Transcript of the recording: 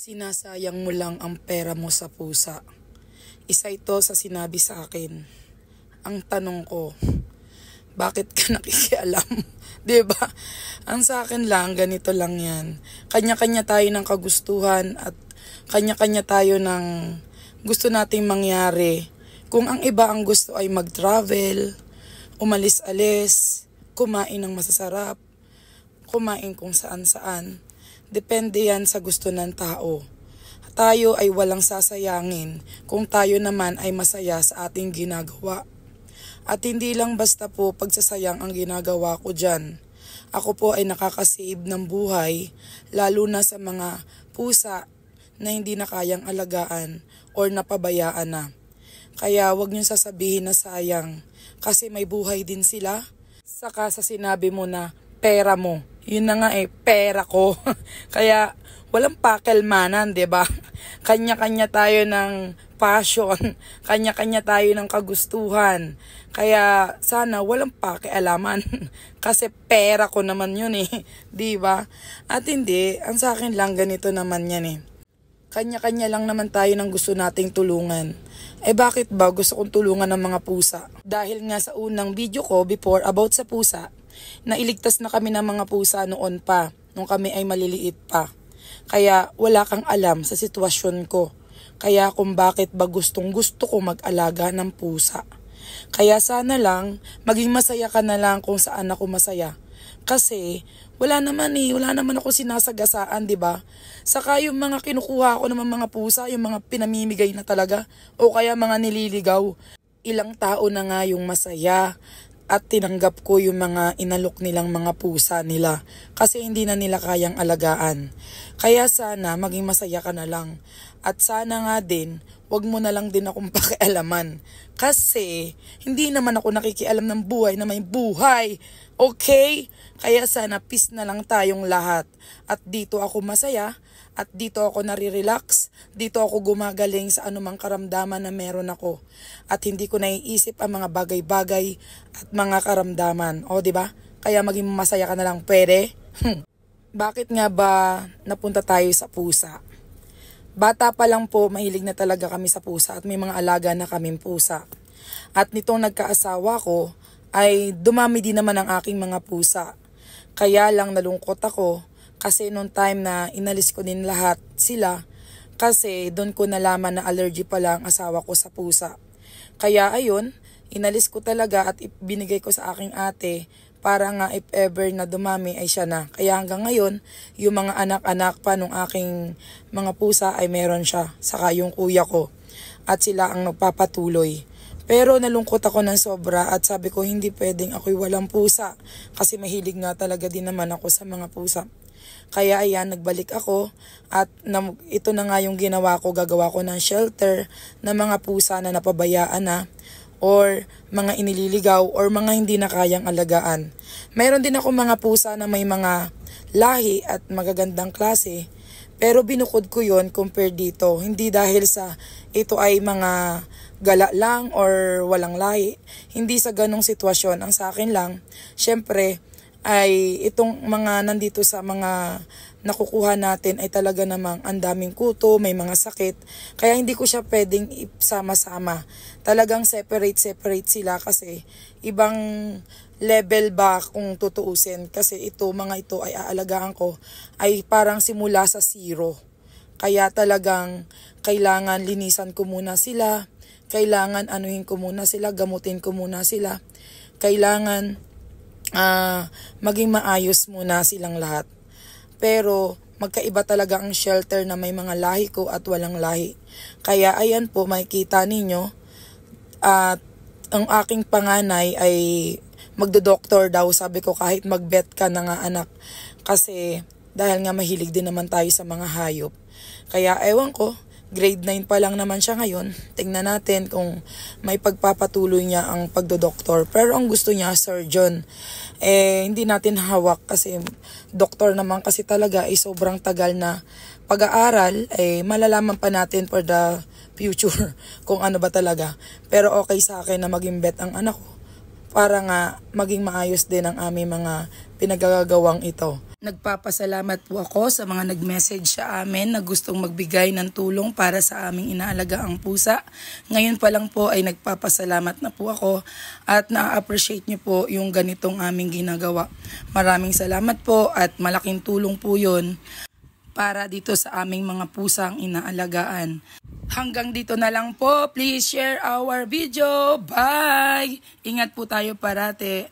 Sinasayang mo lang ang pera mo sa pusa. Isa ito sa sinabi sa akin. Ang tanong ko, bakit ka nakikialam? 'Di ba? Ang sa akin lang, ganito lang yan. Kanya-kanya tayo ng kagustuhan at kanya-kanya tayo ng gusto nating mangyari. Kung ang iba ang gusto ay mag-travel, umalis-alis, kumain ng masasarap, kumain kung saan-saan. Depende yan sa gusto ng tao. Tayo ay walang sasayangin kung tayo naman ay masaya sa ating ginagawa. At hindi lang basta po pagsasayang ang ginagawa ko dyan. Ako po ay nakakasave ng buhay, lalo na sa mga pusa na hindi na kayang alagaan or napabayaan na. Kaya wag niyong sasabihin na sayang kasi may buhay din sila. Saka sa sinabi mo na pera mo, yun na nga pera ko. Kaya walang pakelmanan, 'di ba? Kanya-kanya tayo ng passion, kanya-kanya tayo ng kagustuhan. Kaya sana walang pakialaman kasi pera ko naman yun 'di ba? At hindi, ang sa akin lang ganito naman yan Kanya-kanya lang naman tayo ng gusto nating tulungan. Bakit ba gusto kong tulungan ng mga pusa? Dahil nga sa unang video ko before about sa pusa, nailigtas na kami ng mga pusa noon pa, nung kami ay maliliit pa. Kaya wala kang alam sa sitwasyon ko. Kaya kung bakit ba gustong gusto ko mag-alaga ng pusa. Kaya sana lang, maging masaya ka na lang kung saan ako masaya. Kasi wala naman ako sinasagasaan, 'di ba? Saka yung mga kinukuha ko ng mga pusa, yung mga pinamimigay na talaga o kaya mga nililigaw. Ilang tao na nga yung masaya at tinanggap ko yung mga inalok nilang mga pusa nila kasi hindi na nila kayang alagaan. Kaya sana maging masaya ka na lang. At sana nga din, wag mo na lang din akong pakialaman. Kasi hindi naman ako nakikialam ng buhay na may buhay. Okay? Kaya sana peace na lang tayong lahat. At dito ako masaya. At dito ako nare-relax. Dito ako gumagaling sa anumang karamdaman na meron ako. At hindi ko naiisip ang mga bagay-bagay at mga karamdaman. O, di ba? Kaya maging masaya ka na lang. Pwede? Bakit nga ba napunta tayo sa pusa? Bata pa lang po, mahilig na talaga kami sa pusa at may mga alaga na kaming pusa. At nitong nagkaasawa ko, ay dumami din naman ang aking mga pusa. Kaya lang nalungkot ako kasi noong time na inalis ko din lahat sila kasi doon ko nalaman na allergy pala ang asawa ko sa pusa. Kaya ayun, inalis ko talaga at binigay ko sa aking ate para nga if ever na dumami ay siya na. Kaya hanggang ngayon, yung mga anak-anak pa nung aking mga pusa ay meron siya. Saka yung kuya ko. At sila ang nagpapatuloy. Pero nalungkot ako ng sobra at sabi ko hindi pwedeng ako'y walang pusa. Kasi mahilig nga talaga din naman ako sa mga pusa. Kaya ayan, nagbalik ako at ito na nga yung ginawa ko. Gagawa ko ng shelter ng mga pusa na napabayaan na or mga inililigaw or mga hindi na kayang alagaan. Mayroon din ako mga pusa na may mga lahi at magagandang klase. Pero binukod ko yon compared dito. Hindi dahil sa ito ay mga gala lang or walang lahi. Hindi sa ganong sitwasyon. Ang sa akin lang, syempre, ay itong mga nandito sa mga nakukuha natin ay talaga namang ang daming kuto, may mga sakit. Kaya hindi ko siya pwedeng isama-sama. Talagang separate sila kasi ibang level ba kung tutuusin. Kasi mga ito ay aalagaan ko ay parang simula sa zero. Kaya talagang kailangan linisan ko muna sila. Kailangan anuhin ko muna sila, gamutin ko muna sila. Kailangan maging maayos muna silang lahat. Pero magkaiba talaga ang shelter na may mga lahi ko at walang lahi. Kaya ayan po, makikita ninyo at ang aking panganay ay magdo-doktor daw. Sabi ko kahit mag-vet ka na nga anak. Kasi dahil nga mahilig din naman tayo sa mga hayop. Kaya ewan ko, grade 9 pa lang naman siya ngayon. Tingnan natin kung may pagpapatuloy niya ang pagdodoktor. Pero ang gusto niya, surgeon. Hindi natin hawak kasi doktor naman kasi talaga ay sobrang tagal na pag-aaral. Malalaman pa natin for the future kung ano ba talaga. Pero okay sa akin na maging vet ang anak ko para nga maging maayos din ang aming mga pinagagawang ito. Nagpapasalamat po ako sa mga nag-message sa amin na gustong magbigay ng tulong para sa aming inaalagaang pusa. Ngayon pa lang po ay nagpapasalamat na po ako at na-appreciate niyo po yung ganitong aming ginagawa. Maraming salamat po at malaking tulong po yun para dito sa aming mga pusang inaalagaan. Hanggang dito na lang po. Please share our video. Bye! Ingat po tayo parate.